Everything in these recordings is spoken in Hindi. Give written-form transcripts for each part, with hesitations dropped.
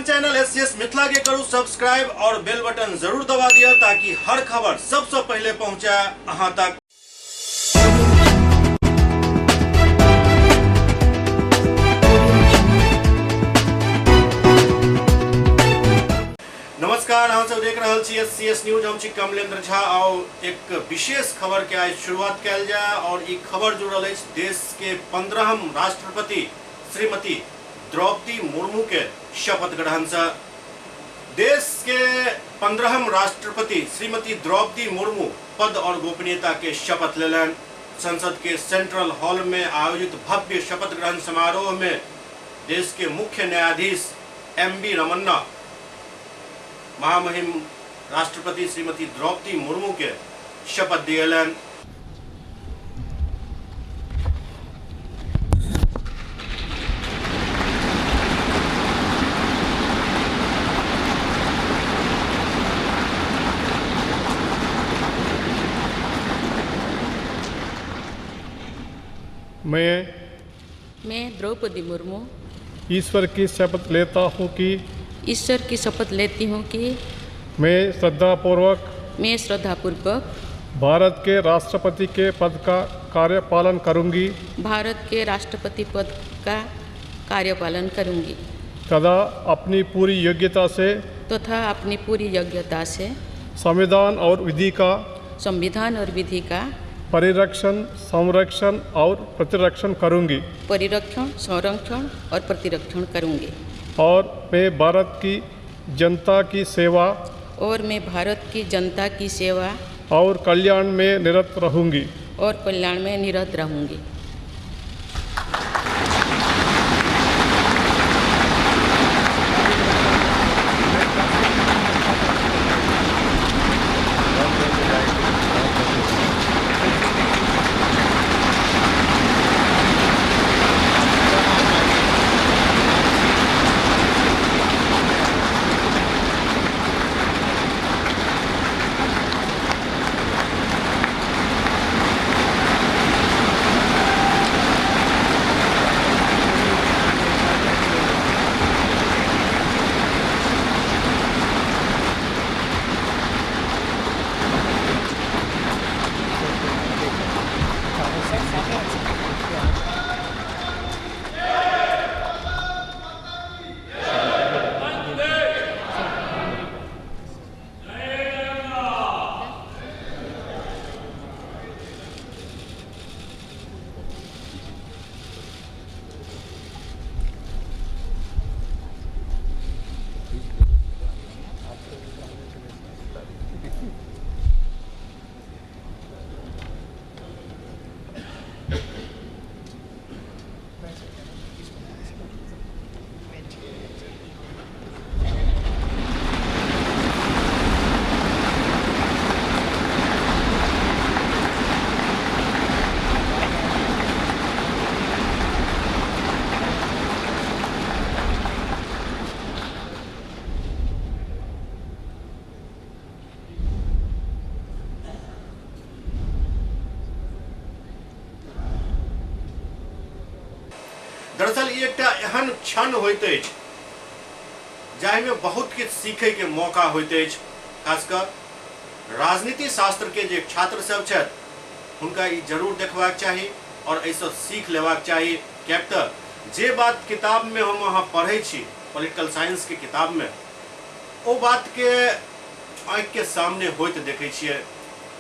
अपन चैनल एससीएस मिथिला के करू सब्सक्राइब और बेल बटन जरूर दबा दिया ताकि हर खबर सबसे पहले पहुंचे अहां तक। नमस्कार, हम सब देख रहे छी एससीएस न्यूज। हम छी कमलेंद्र झा और एक विशेष खबर के आज शुरुआत कल जाए और ये खबर जुड़ल है देश के 15वीं राष्ट्रपति श्रीमती द्रौपदी मुर्मू के शपथ ग्रहण से। देश के 15वीं राष्ट्रपति श्रीमती द्रौपदी मुर्मू पद और गोपनीयता के शपथ लेलन। संसद के सेंट्रल हॉल में आयोजित भव्य शपथ ग्रहण समारोह में देश के मुख्य न्यायाधीश एम.वी. रमन्ना महामहिम राष्ट्रपति श्रीमती द्रौपदी मुर्मू के शपथ दियलन। मैं द्रौपदी मुर्मू ईश्वर की शपथ लेता हूँ कि मैं श्रद्धापूर्वक भारत के राष्ट्रपति के पद का कार्यपालन करूँगी तथा अपनी पूरी योग्यता से संविधान और विधि का परिरक्षण, संरक्षण और प्रतिरक्षण करूँगी और मैं भारत की जनता की सेवा और कल्याण में निरत रहूँगी। दरअसल ये एक एहन क्षण होइत अछि जाहि में बहुत किछु सीखे के मौका होइत अछि। खासकर राजनीति शास्त्र के जे छात्र सब छथि हुनका ई जरूर देखबाक चाही और ऐसा सीख लेबाक चाही। कियाक तऽ जे बात किताब में हम अहाँ पढ़ै छी पॉलिटिकल साइंस के किताब में ओ बात के आँख के सामने होइत देखै छियै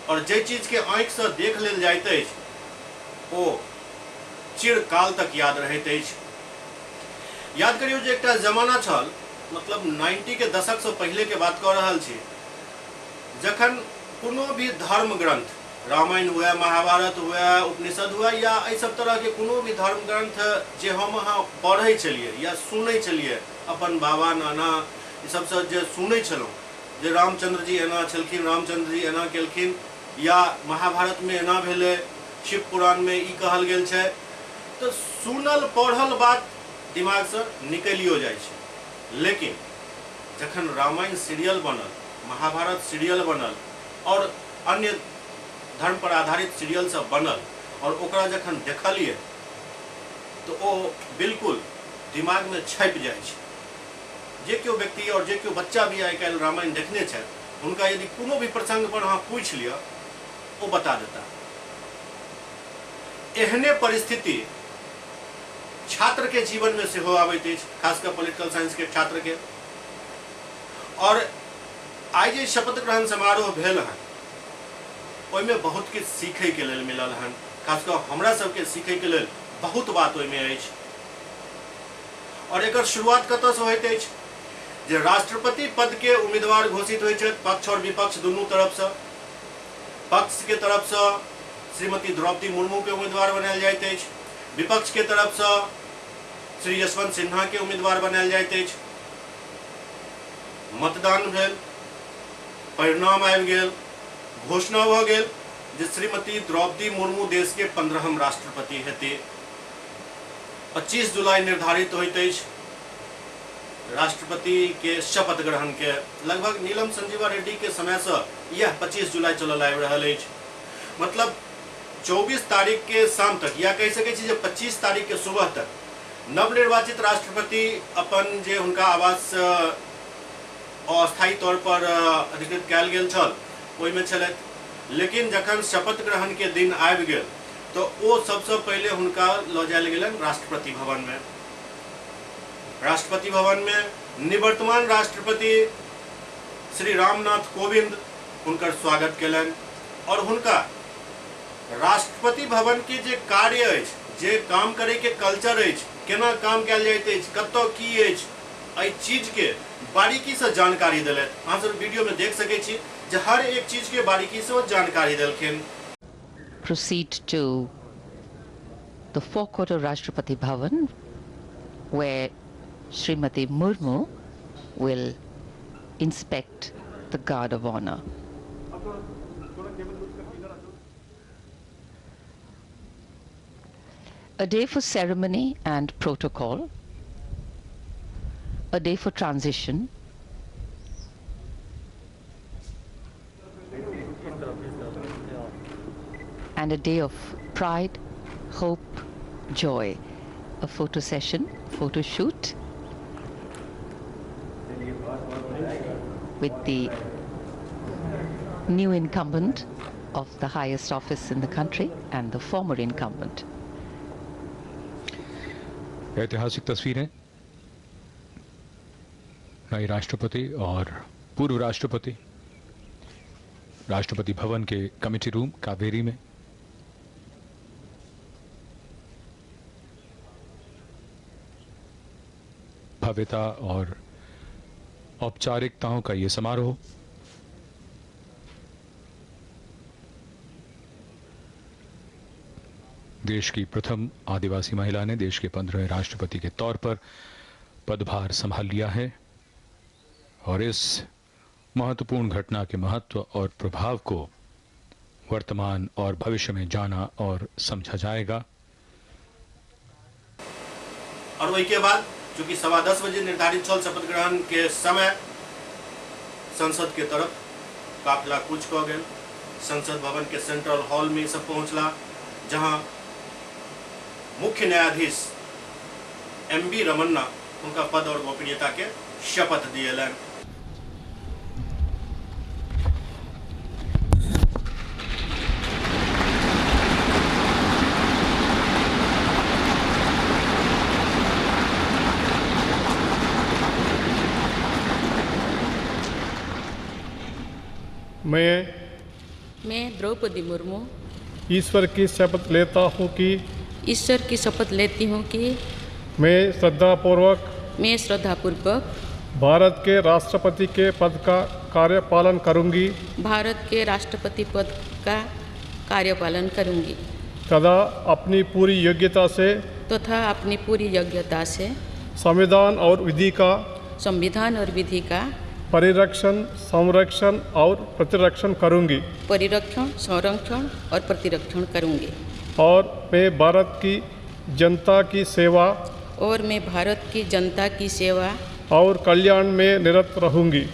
और जे चीज के आँख से देख लेल जाइत अछि ओ चिरकाल तक याद रहैत अछि। याद करियौ जे एकटा जमाना छल, मतलब 90 के दशक से पहले के बात कह रहल छी, जखन कोनो भी धर्म ग्रंथ, रामायण हुए, महाभारत हुए, उपनिषद हुए या एहि सब तरह के कोनो भी धर्म ग्रंथ जे हम अहाँ पढ़ै छलिए या सुनै छलिए अपन बाबा नाना ई सबसे जे सुनै छलहुँ जे रामचंद्र जी एना छलखिन, रामचंद्र जी एना केलखिन, या महाभारत में एना भेलै, शिव पुराण में ई कहल गेल छै, तो सुनल पढ़ल बात दिमाग से निकलियो जाए छै। लेकिन जखन रामायण सीरियल बनल, महाभारत सीरियल बनल और अन्य धर्म पर आधारित सीरियल सब बनल और ओकरा जखन देखलिए तो ओ बिल्कुल दिमाग में छपि जाए छै। जे केओ व्यक्ति और जे केओ बच्चा भी आइ काल्हि रामायण देखने छै हुनका यदि कोनो भी प्रसंग पर अहाँ पूछि लिअ वो बता देता। एहने परिस्थिति छात्र के जीवन में सेहो आबैत अछि, खासकर पॉलिटिकल साइंस के छात्र के। और आइ जे शपथ ग्रहण समारोह भेल हन ओहिमे बहुत किछु सीखै के लेल मिलल हन, खासकर हमरा सबके सीखै के लेल बहुत बात ओहिमे अछि। और एकर शुरुआत कतऽ से होइत अछि जे राष्ट्रपति पद के उम्मीदवार घोषित होइ छथि पक्ष और विपक्ष दुनू तरफ से। पक्ष के तरफ से श्रीमती द्रौपदी मुर्मू के उम्मीदवार बनायल जाइत अछि, विपक्ष के तरफ से श्री यशवंत सिन्हा के उम्मीदवार बनायल जाइत अछि। मतदान भेल, परिणाम आबि गेल, घोषणा भऽ गेल जे श्रीमती द्रौपदी मुर्मू देश के 15वीं राष्ट्रपति हेती। 25 जुलाई निर्धारित होइत अछि राष्ट्रपति के शपथ ग्रहण के। लगभग नीलम संजीवा रेड्डी के समय से यह 25 जुलाई चलल आबि रहल अछि। मतलब 24 तारीख के शाम तक या कहि सकै छी जे 25 तारीख के सुबह तक नवनिर्वाचित राष्ट्रपति अपन जे हुनका आवास अस्थायी तौर पर अधिकृत कयल गेल छल ओहिमे छलथि। लेकिन जखन शपथ ग्रहण के दिन आबि गेल तो ओ सबसे पहले हुनका लऽ जायल गेलनि राष्ट्रपति भवन में। राष्ट्रपति भवन में निवर्तमान राष्ट्रपति श्री रामनाथ कोविंद हुनकर स्वागत केलनि और हुनका राष्ट्रपति भवन के जे कार्य अछि, जे काम करे के कल्चर अछि, केना काम कयल जाइत अछि, कतऽ की अछि, एहि चीज के बारीकी से जानकारी देलथि। अहाँ सब वीडियो में देख सकै छी जे हर एक चीज के बारीकी से वो जानकारी देलखिन। Proceed to the forecourt of Rashtrapati Bhavan, where Srimati Murmu will inspect the guard of honor. A day for ceremony and protocol, a day for transition, and a day of pride, hope, joy. A photo session, photo shoot with the new incumbent of the highest office in the country and the former incumbent. ऐतिहासिक तस्वीरें नए राष्ट्रपति और पूर्व राष्ट्रपति राष्ट्रपति भवन के कमेटी रूम कावेरी में। भव्यता और औपचारिकताओं का ये समारोह देश की प्रथम आदिवासी महिला ने देश के 15वें राष्ट्रपति के तौर पर पदभार संभाल लिया है और इस महत्वपूर्ण घटना के महत्व और प्रभाव को वर्तमान और भविष्य में जाना और समझा जाएगा। और वही के बाद चूंकि 10:15 बजे निर्धारित छल शपथ ग्रहण के समय, संसद के तरफ काफिला कूच कऽ गेल। संसद भवन के सेंट्रल हॉल में सब पहुंचला, जहां मुख्य न्यायाधीश एम.बी. रमन्ना उनका पद और गोपनीयता के शपथ दिएलन। मैं द्रौपदी मुर्मू ईश्वर की शपथ लेता हूँ कि ईश्वर की शपथ लेती हूँ कि मैं श्रद्धापूर्वक भारत के राष्ट्रपति के पद का कार्यपालन करूँगी तथा अपनी पूरी योग्यता से संविधान और विधि का परिरक्षण, संरक्षण और प्रतिरक्षण करूँगी और मैं भारत की जनता की सेवा और कल्याण में निरत रहूँगी।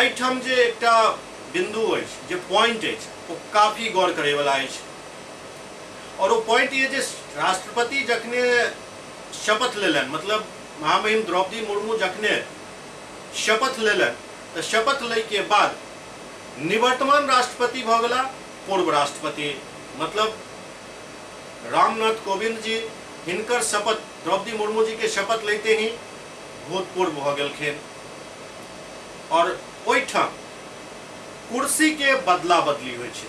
एहिठाम जे एकटा बिंदु अछि, जे पॉइंट अछि, वो काफी गौर करे वाला अछि। और वो पॉइंट ये जे राष्ट्रपति जखने शपथ लेलन, मतलब महामहिम द्रौपदी मुर्मू जखने शपथ लेलन, तो शपथ ले के बाद निवर्तमान राष्ट्रपति भ गेला पूर्व राष्ट्रपति, मतलब रामनाथ कोविंद जी, हिनकर शपथ, द्रौपदी मुर्मू जी के शपथ लेते ही भूतपूर्व भ गेलखिन। और ओहिठाम कुर्सी के बदला बदली होइ छै,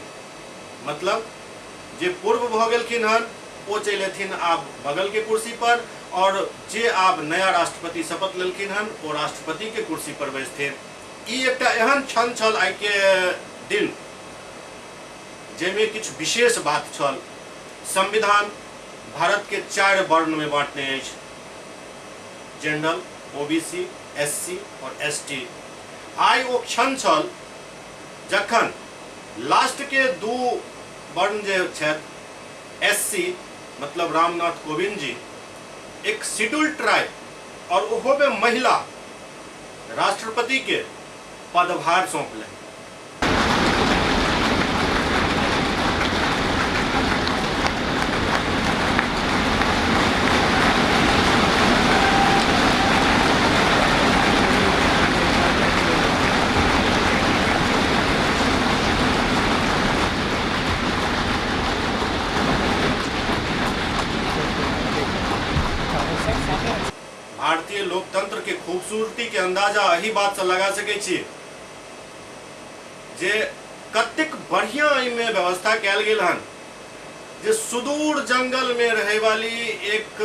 मतलब जे पूर्व भ गेलखिन हन वो चलि एथिन आब बगल के कुर्सी पर, और जे आब नया राष्ट्रपति शपथ लेलखिन हन वो राष्ट्रपति के कुर्सी पर बैसथिन। ई एकटा एहन क्षण छल आइ के दिन जाहिमे किछु विशेष बात छल। संविधान भारत के 4 वर्ण में बांटने अछि, जनरल, ओबीसी, एससी और एसटी। आइ वो क्षण छल जखन लास्ट के 2 वर्ण जे छथि, एससी मतलब रामनाथ कोविंद जी, एक शेड्यूल ट्राइब और ओहो में महिला राष्ट्रपति के पदभार सौंपले। भारतीय लोकतंत्र के खूबसूरती के अंदाजा यही बात से लगा सके छी जे कतेक बढ़िया एहिमे व्यवस्था कैल गेल हन, जे सुदूर जंगल में रहे वाली एक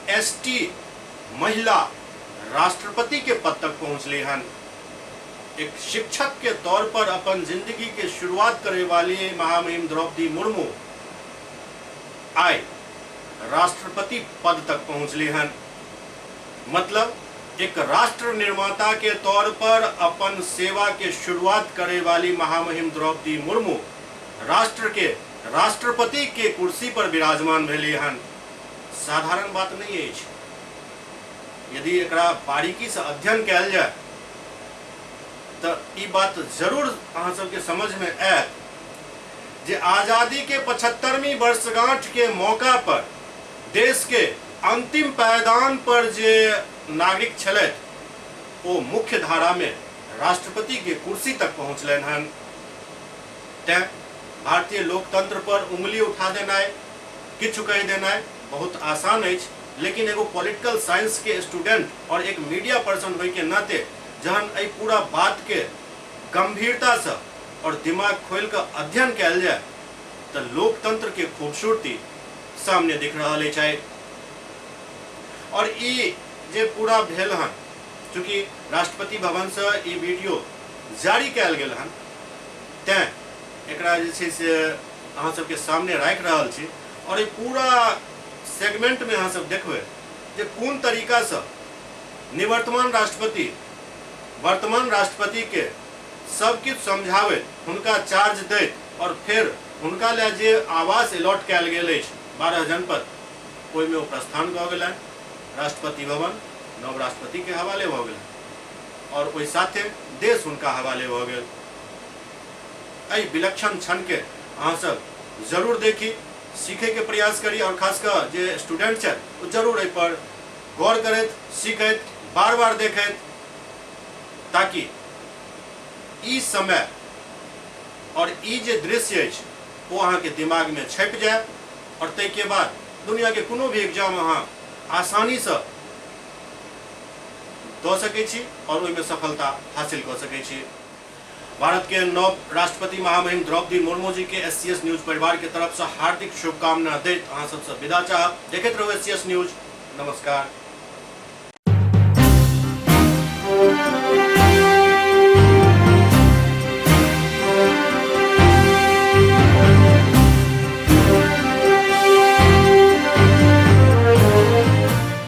एसटी महिला राष्ट्रपति के पद तक पहुंचली हन। एक शिक्षक के तौर पर अपन जिंदगी के शुरुआत करे वाली महामहिम द्रौपदी मुर्मू आए राष्ट्रपति पद तक पहुंचली हन। मतलब एक राष्ट्र निर्माता के तौर पर अपन सेवा के शुरुआत करे वाली महामहिम द्रौपदी मुर्मू राष्ट्र के राष्ट्रपति के कुर्सी पर विराजमान भेली हन। साधारण बात नहीं अछि। यदि एकरा बारीकी से अध्ययन कैल जाए तो ई बात जरूर अहाँ सबके समझ में आयत जे आजादी के 75वीं वर्षगांठ के मौका पर देश के अंतिम पायदान पर जे नागरिक छलथि वो मुख्य धारा में राष्ट्रपति के कुर्सी तक पहुंचलन हन। तैं भारतीय लोकतंत्र पर उंगली उठा देनाइ, किछु कहि देनाइ बहुत आसान अछि, लेकिन एगो पॉलिटिकल साइंस के स्टूडेंट और एक मीडिया पर्सन होय के नाते जहन एहि पूरा बात के गंभीरता से और दिमाग खोल कर अध्ययन कैल जाए तो लोकतंत्र के खूबसूरती सामने दिख रहा है। और ई जे पूरा भेल हन, चूँकि राष्ट्रपति भवन से ई वीडियो जारी कैल गेल हन, तैं एकरा जे छै से अहाँ सबके सामने राखि रहल छी। और ई पूरा सेगमेंट में अहाँ सब देखबै जे कोन तरीका से निवर्तमान राष्ट्रपति वर्तमान राष्ट्रपति के सब किछु समझाबैत, हुनका चार्ज दैत और फिर हुनका ले जे आवास अलॉट कैल गेल अछि 12 जनपद, ओहिमे ओ प्रस्थान कऽ गेलनि। राष्ट्रपति भवन नव राष्ट्रपति के हवाले भऽ गेल और ओहि साथे देश हुनका हवाले भऽ गेल। एहि विलक्षण क्षण के अहाँ सब जरूर देखी, सीखे के प्रयास करी, और खासकर जे स्टूडेंट छथि ओ जरूर एहि पर गौर करैत, सीखैत, बार बार देखैत, ताकि ई समय और ई जे दृश्य अछि वो अहाँ के दिमाग में छपि जाए और तै के बाद दुनिया के कोनो भी एग्जाम अहाँ आसानी से दऽ सकै छी और ओहिमे सफलता हासिल कऽ सकै छी। भारत के नव राष्ट्रपति महामहिम द्रौपदी मुर्मू जी के SCS न्यूज परिवार के तरफ से हार्दिक शुभकामना दैत अहाँ सबसे विदा चाहब। देखैत रहू SCS न्यूज। नमस्कार।